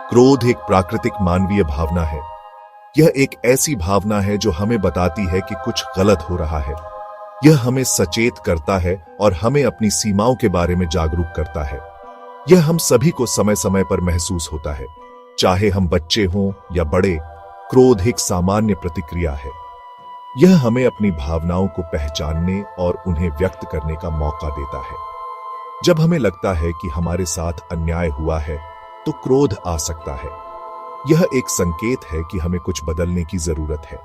क्रोध एक प्राकृतिक मानवीय भावना है। यह एक ऐसी भावना है जो हमें बताती है कि कुछ गलत हो रहा है। यह हमें सचेत करता है और हमें अपनी सीमाओं के बारे में जागरूक करता है। यह हम सभी को समय समय पर महसूस होता है, चाहे हम बच्चे हों या बड़े। क्रोध एक सामान्य प्रतिक्रिया है। यह हमें अपनी भावनाओं को पहचानने और उन्हें व्यक्त करने का मौका देता है। जब हमें लगता है कि हमारे साथ अन्याय हुआ है, तो क्रोध आ सकता है। यह एक संकेत है कि हमें कुछ बदलने की जरूरत है।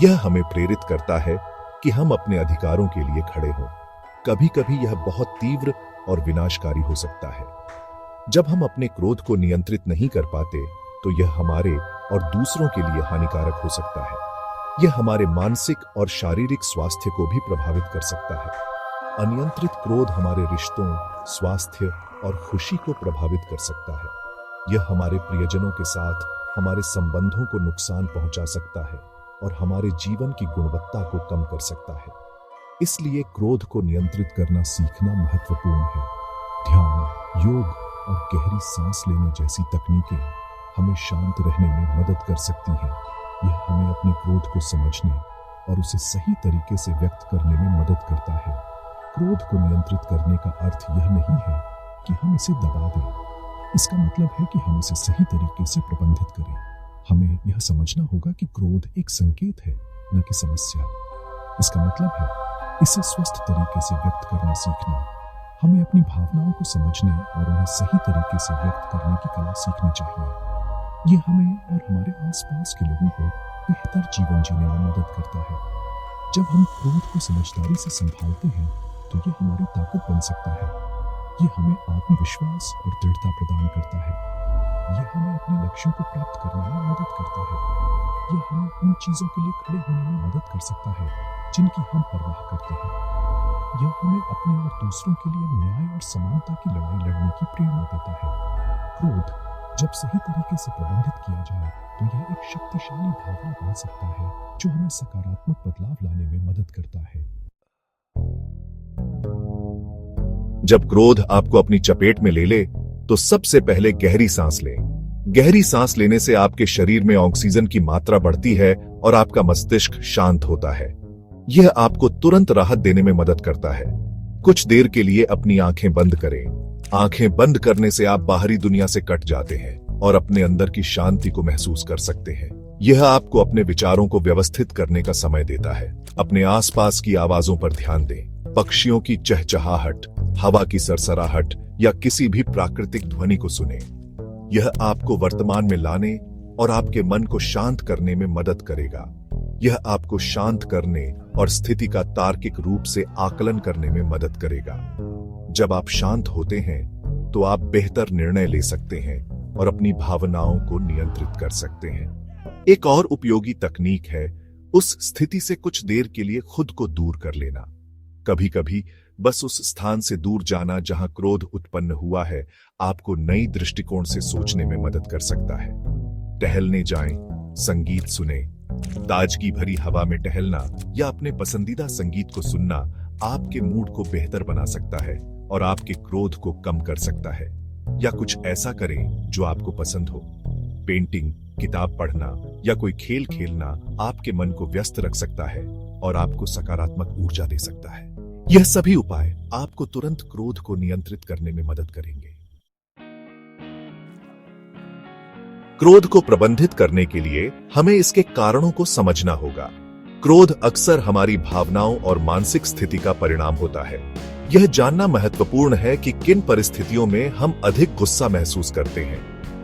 यह हमें प्रेरित करता है कि हम अपने अधिकारों के लिए खड़े हों। कभी कभी यह बहुत तीव्र और विनाशकारी हो सकता है। जब हम अपने क्रोध को नियंत्रित नहीं कर पाते, तो यह हमारे और दूसरों के लिए हानिकारक हो सकता है। यह हमारे मानसिक और शारीरिक स्वास्थ्य को भी प्रभावित कर सकता है। अनियंत्रित क्रोध हमारे रिश्तों, स्वास्थ्य और खुशी को प्रभावित कर सकता है। यह हमारे प्रियजनों के साथ हमारे संबंधों को नुकसान पहुंचा सकता है और हमारे जीवन की गुणवत्ता को कम कर सकता है। इसलिए क्रोध को नियंत्रित करना सीखना महत्वपूर्ण है। ध्यान, योग और गहरी सांस लेने जैसी तकनीकें हमें शांत रहने में मदद कर सकती हैं। यह हमें अपने क्रोध को समझने और उसे सही तरीके से व्यक्त करने में मदद करता है। क्रोध को नियंत्रित करने का अर्थ यह नहीं है कि हम इसे दबा दें। इसका मतलब है कि हम इसे सही तरीके से प्रबंधित करें। हमें यह समझना होगा कि क्रोध एक संकेत है, न कि समस्या। इसका मतलब है इसे स्वस्थ तरीके से व्यक्त करना सीखना। हमें अपनी भावनाओं को समझने और उन्हें सही तरीके से व्यक्त करने की कला सीखनी चाहिए। यह हमें और हमारे आसपास के लोगों को बेहतर जीवन जीने में मदद करता है। जब हम क्रोध को समझदारी से संभालते हैं, तो यह हमारी ताकत बन सकता है। यह हमें आत्मविश्वास और दृढ़ता प्रदान करता है। यह हमें अपने लक्ष्यों को प्राप्त करने में मदद करता है। यह हमें उन चीजों के लिए खड़े होने में मदद कर सकता है जिनकी हम परवाह करते हैं। यह हमें अपने और दूसरों के लिए न्याय और समानता की लड़ाई लड़ने की प्रेरणा देता है। क्रोध जब सही तरीके से प्रबंधित किया जाए, तो यह एक शक्तिशाली भावना बन सकता है जो हमें सकारात्मक बदलाव लाने में मदद करता है। जब क्रोध आपको अपनी चपेट में ले ले, तो सबसे पहले गहरी सांस लें। गहरी सांस लेने से आपके शरीर में ऑक्सीजन की मात्रा बढ़ती है और आपका मस्तिष्क शांत होता है। यह आपको तुरंत राहत देने में मदद करता है। कुछ देर के लिए अपनी आंखें बंद करें। आंखें बंद करने से आप बाहरी दुनिया से कट जाते हैं और अपने अंदर की शांति को महसूस कर सकते हैं। यह आपको अपने विचारों को व्यवस्थित करने का समय देता है। अपने आसपास की आवाजों पर ध्यान दें। पक्षियों की चहचहाहट, हवा की सरसराहट या किसी भी प्राकृतिक ध्वनि को सुने। यह आपको वर्तमान में लाने और आपके मन को शांत करने में मदद करेगा। यह आपको शांत करने और स्थिति का तार्किक रूप से आकलन करने में मदद करेगा। जब आप शांत होते हैं, तो आप बेहतर निर्णय ले सकते हैं और अपनी भावनाओं को नियंत्रित कर सकते हैं। एक और उपयोगी तकनीक है उस स्थिति से कुछ देर के लिए खुद को दूर कर लेना। कभी कभी बस उस स्थान से दूर जाना जहां क्रोध उत्पन्न हुआ है, आपको नई दृष्टिकोण से सोचने में मदद कर सकता है। टहलने जाएं, संगीत सुने। ताजगी भरी हवा में टहलना या अपने पसंदीदा संगीत को सुनना आपके मूड को बेहतर बना सकता है और आपके क्रोध को कम कर सकता है। या कुछ ऐसा करें जो आपको पसंद हो। पेंटिंग, किताब पढ़ना या कोई खेल खेलना आपके मन को व्यस्त रख सकता है और आपको सकारात्मक ऊर्जा दे सकता है। यह सभी उपाय आपको तुरंत क्रोध को नियंत्रित करने में मदद करेंगे। क्रोध को प्रबंधित करने के लिए हमें इसके कारणों को समझना होगा। क्रोध अक्सर हमारी भावनाओं और मानसिक स्थिति का परिणाम होता है। यह जानना महत्वपूर्ण है कि किन परिस्थितियों में हम अधिक गुस्सा महसूस करते हैं।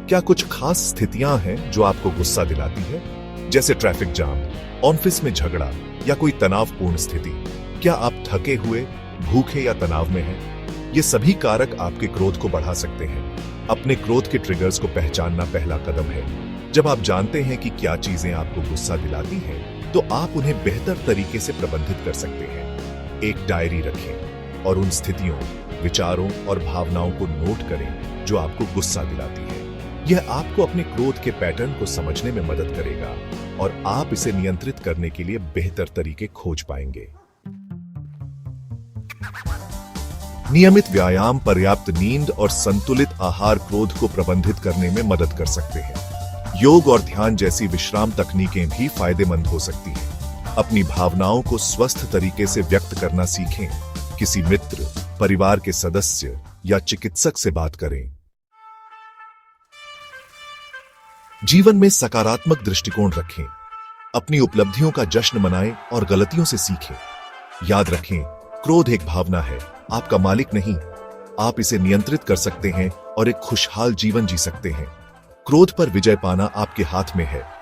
क्या कुछ खास स्थितियां हैं जो आपको गुस्सा दिलाती है, जैसे ट्रैफिक जाम, ऑफिस में झगड़ा या कोई तनावपूर्ण स्थिति? क्या आप थके हुए, भूखे या तनाव में हैं? ये सभी कारक आपके क्रोध को बढ़ा सकते हैं। अपने क्रोध के ट्रिगर्स को पहचानना पहला कदम है। जब आप जानते हैं कि क्या चीजें आपको गुस्सा दिलाती हैं, तो आप उन्हें बेहतर तरीके से प्रबंधित कर सकते हैं। एक डायरी रखें और उन स्थितियों, विचारों और भावनाओं को नोट करें जो आपको गुस्सा दिलाती है। यह आपको अपने क्रोध के पैटर्न को समझने में मदद करेगा और आप इसे नियंत्रित करने के लिए बेहतर तरीके खोज पाएंगे। नियमित व्यायाम, पर्याप्त नींद और संतुलित आहार क्रोध को प्रबंधित करने में मदद कर सकते हैं। योग और ध्यान जैसी विश्राम तकनीकें भी फायदेमंद हो सकती हैं। अपनी भावनाओं को स्वस्थ तरीके से व्यक्त करना सीखें। किसी मित्र, परिवार के सदस्य या चिकित्सक से बात करें। जीवन में सकारात्मक दृष्टिकोण रखें। अपनी उपलब्धियों का जश्न मनाएं और गलतियों से सीखें। याद रखें, क्रोध एक भावना है, आपका मालिक नहीं। आप इसे नियंत्रित कर सकते हैं और एक खुशहाल जीवन जी सकते हैं। क्रोध पर विजय पाना आपके हाथ में है।